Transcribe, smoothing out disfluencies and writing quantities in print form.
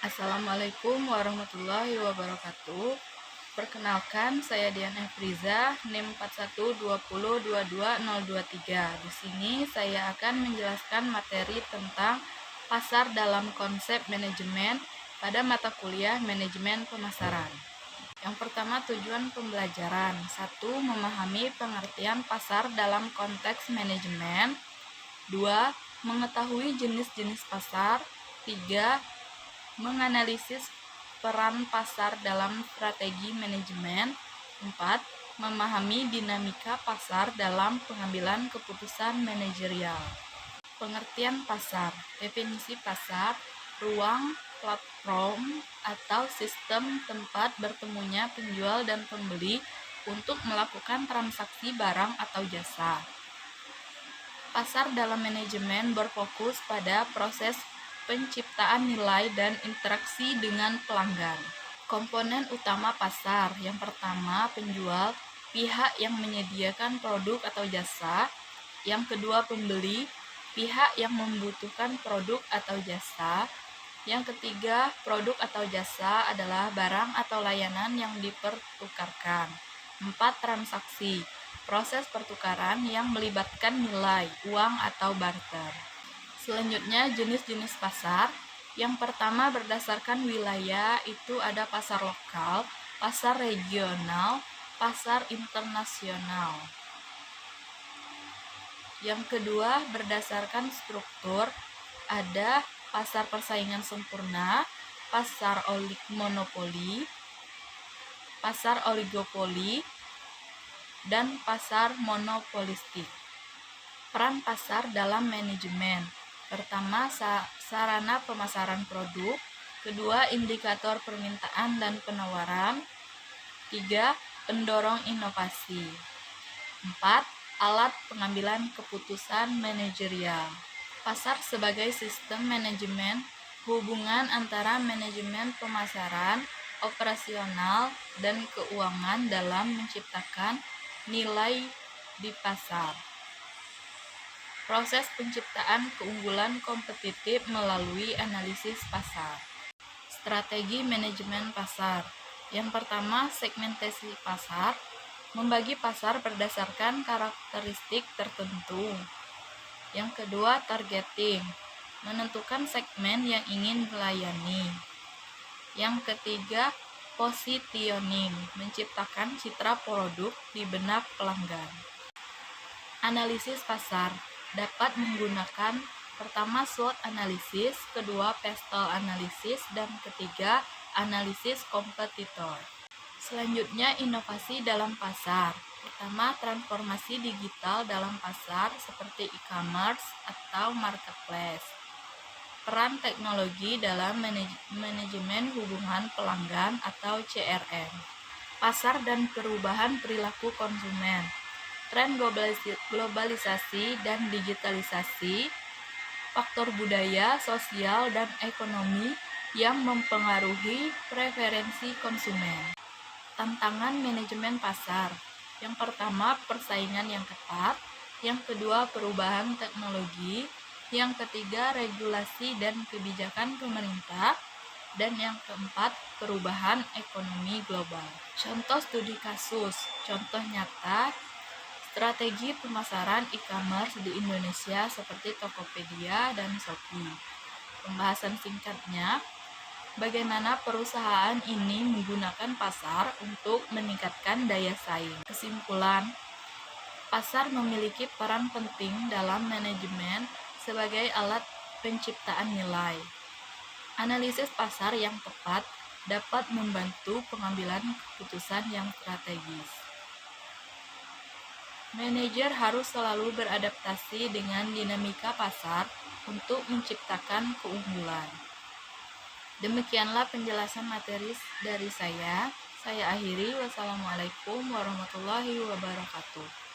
Assalamualaikum warahmatullahi wabarakatuh. Perkenalkan, saya Dian Efriza, NIM 4120220223. Di sini saya akan menjelaskan materi tentang pasar dalam konsep manajemen pada mata kuliah manajemen pemasaran. Yang pertama, tujuan pembelajaran. 1. Memahami pengertian pasar dalam konteks manajemen. 2. Mengetahui jenis-jenis pasar. 3. Menganalisis peran pasar dalam strategi manajemen. 4. Memahami dinamika pasar dalam pengambilan keputusan manajerial. Pengertian pasar. Definisi pasar: ruang, platform, atau sistem tempat bertemunya penjual dan pembeli untuk melakukan transaksi barang atau jasa. Pasar dalam manajemen berfokus pada proses penciptaan nilai dan interaksi dengan pelanggan. Komponen utama pasar. Yang pertama, penjual, pihak yang menyediakan produk atau jasa. Yang kedua, pembeli, pihak yang membutuhkan produk atau jasa. Yang ketiga, produk atau jasa adalah barang atau layanan yang dipertukarkan. 4. Transaksi, proses pertukaran yang melibatkan nilai, uang atau barter. Selanjutnya, jenis-jenis pasar. Yang pertama, berdasarkan wilayah, itu ada pasar lokal, pasar regional, pasar internasional. Yang kedua, berdasarkan struktur, ada pasar persaingan sempurna, pasar monopoli, pasar oligopoli, dan pasar monopolistik. Peran pasar dalam manajemen. Pertama, sarana pemasaran produk. Kedua, indikator permintaan dan penawaran. 3. Pendorong inovasi. 4. Alat pengambilan keputusan manajerial. Pasar sebagai sistem manajemen, hubungan antara manajemen pemasaran, operasional, dan keuangan dalam menciptakan nilai di pasar. Proses penciptaan keunggulan kompetitif melalui analisis pasar. Strategi manajemen pasar. Yang pertama, segmentasi pasar, membagi pasar berdasarkan karakteristik tertentu. Yang kedua, targeting, menentukan segmen yang ingin dilayani. Yang ketiga, positioning, menciptakan citra produk di benak pelanggan. Analisis pasar dapat menggunakan pertama SWOT analisis, kedua pestle analisis, dan ketiga analisis kompetitor. Selanjutnya, inovasi dalam pasar. Pertama, transformasi digital dalam pasar seperti e-commerce atau marketplace. Peran teknologi dalam manajemen hubungan pelanggan atau CRM. Pasar dan perubahan perilaku konsumen. Tren globalisasi dan digitalisasi, faktor budaya, sosial, dan ekonomi yang mempengaruhi preferensi konsumen. Tantangan manajemen pasar. Yang pertama, persaingan yang ketat. Yang kedua, perubahan teknologi. Yang ketiga, regulasi dan kebijakan pemerintah. Dan yang keempat, perubahan ekonomi global. Contoh studi kasus. Contoh nyata, strategi pemasaran e-commerce di Indonesia seperti Tokopedia dan Shopee. Pembahasan singkatnya, bagaimana perusahaan ini menggunakan pasar untuk meningkatkan daya saing. Kesimpulan, pasar memiliki peran penting dalam manajemen sebagai alat penciptaan nilai. Analisis pasar yang tepat dapat membantu pengambilan keputusan yang strategis. Manajer harus selalu beradaptasi dengan dinamika pasar untuk menciptakan keunggulan. Demikianlah penjelasan materi dari saya. Saya akhiri. Wassalamualaikum warahmatullahi wabarakatuh.